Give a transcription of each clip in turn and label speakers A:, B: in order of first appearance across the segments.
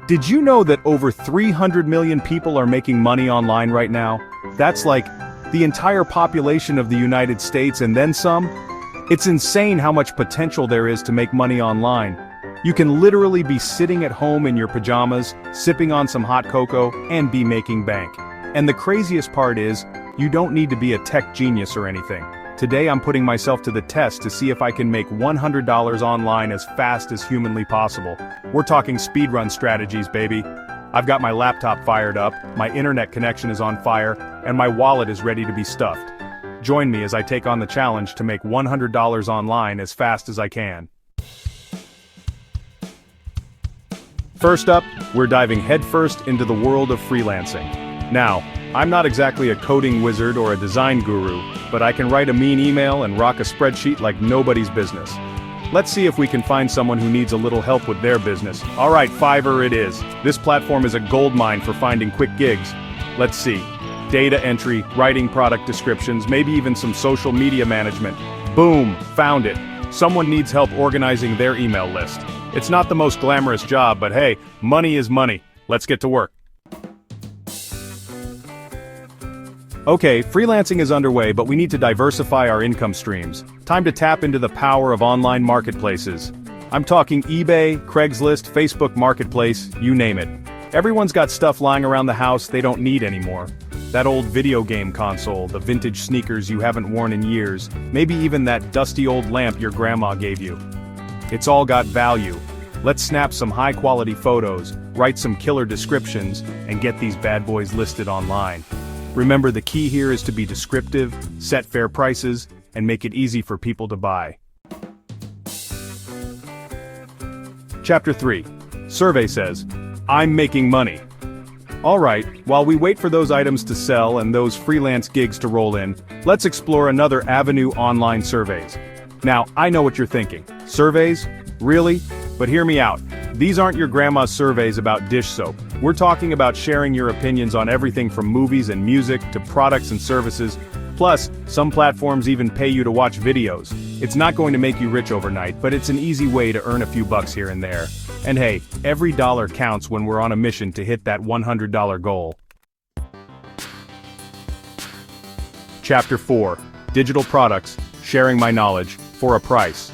A: Did you know that over 300 million people are making money online right now? That's like the entire population of the United States and then some. It's insane how much potential there is to make money online. You can literally be sitting at home in your pajamas, sipping on some hot cocoa, and be making bank. And the craziest part is, you don't need to be a tech genius or anything. Today I'm putting myself to the test to see if I can make $100 online as fast as humanly possible. We're talking speedrun strategies, baby. I've got my laptop fired up, my internet connection is on fire, and my wallet is ready to be stuffed. Join me as I take on the challenge to make $100 online as fast as I can. First up, we're diving headfirst into the world of freelancing. Now, I'm not exactly a coding wizard or a design guru, but I can write a mean email and rock a spreadsheet like nobody's business. Let's see if we can find someone who needs a little help with their business. Alright, Fiverr it is. This platform is a goldmine for finding quick gigs. Let's see. Data entry, writing product descriptions, maybe even some social media management. Boom, found it. Someone needs help organizing their email list. It's not the most glamorous job, but hey, money is money. Let's get to work. Okay, freelancing is underway, but we need to diversify our income streams. Time to tap into the power of online marketplaces. I'm talking eBay, Craigslist, Facebook Marketplace, you name it. Everyone's got stuff lying around the house they don't need anymore. That old video game console, the vintage sneakers you haven't worn in years, maybe even that dusty old lamp your grandma gave you. It's all got value. Let's snap some high-quality photos, write some killer descriptions, and get these bad boys listed online. Remember, the key here is to be descriptive, set fair prices, and make it easy for people to buy. Chapter 3. Survey says, I'm making money. Alright, while we wait for those items to sell and those freelance gigs to roll in, let's explore another avenue: online surveys. Now, I know what you're thinking. Surveys? Really? But hear me out. These aren't your grandma's surveys about dish soap. We're talking about sharing your opinions on everything from movies and music to products and services. Plus, some platforms even pay you to watch videos. It's not going to make you rich overnight, but it's an easy way to earn a few bucks here and there. And hey, every dollar counts when we're on a mission to hit that $100 goal. Chapter 4. Digital products, sharing my knowledge, for a price.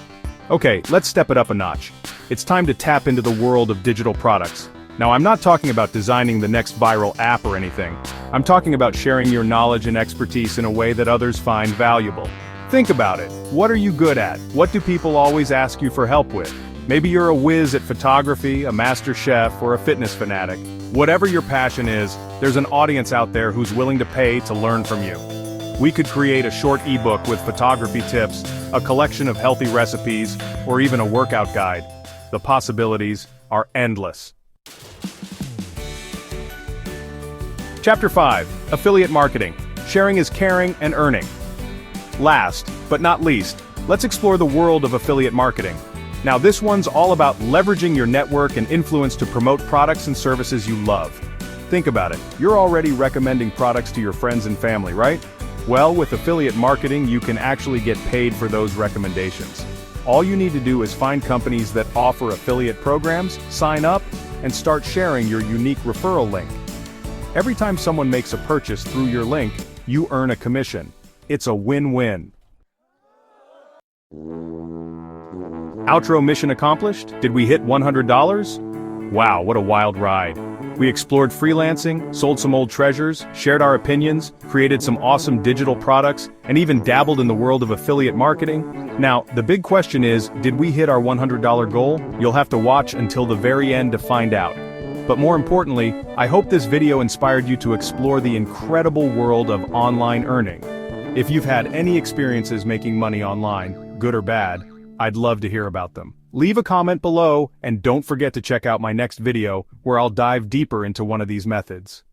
A: Okay, let's step it up a notch. It's time to tap into the world of digital products. Now, I'm not talking about designing the next viral app or anything. I'm talking about sharing your knowledge and expertise in a way that others find valuable. Think about it. What are you good at? What do people always ask you for help with? Maybe you're a whiz at photography, a master chef, or a fitness fanatic. Whatever your passion is, there's an audience out there who's willing to pay to learn from you. We could create a short ebook with photography tips, a collection of healthy recipes, or even a workout guide. The possibilities are endless. Chapter 5. Affiliate marketing. Sharing is caring and earning. Last, but not least, let's explore the world of affiliate marketing. Now, this one's all about leveraging your network and influence to promote products and services you love. Think about it. You're already recommending products to your friends and family, right? Well, with affiliate marketing, you can actually get paid for those recommendations. All you need to do is find companies that offer affiliate programs, sign up, and start sharing your unique referral link. Every time someone makes a purchase through your link, you earn a commission. It's a win-win. Outro mission accomplished? Did we hit $100? Wow, what a wild ride. We explored freelancing, sold some old treasures, shared our opinions, created some awesome digital products, and even dabbled in the world of affiliate marketing. Now, the big question is, did we hit our $100 goal? You'll have to watch until the very end to find out. But more importantly, I hope this video inspired you to explore the incredible world of online earning. If you've had any experiences making money online, good or bad, I'd love to hear about them. Leave a comment below, and don't forget to check out my next video, where I'll dive deeper into one of these methods.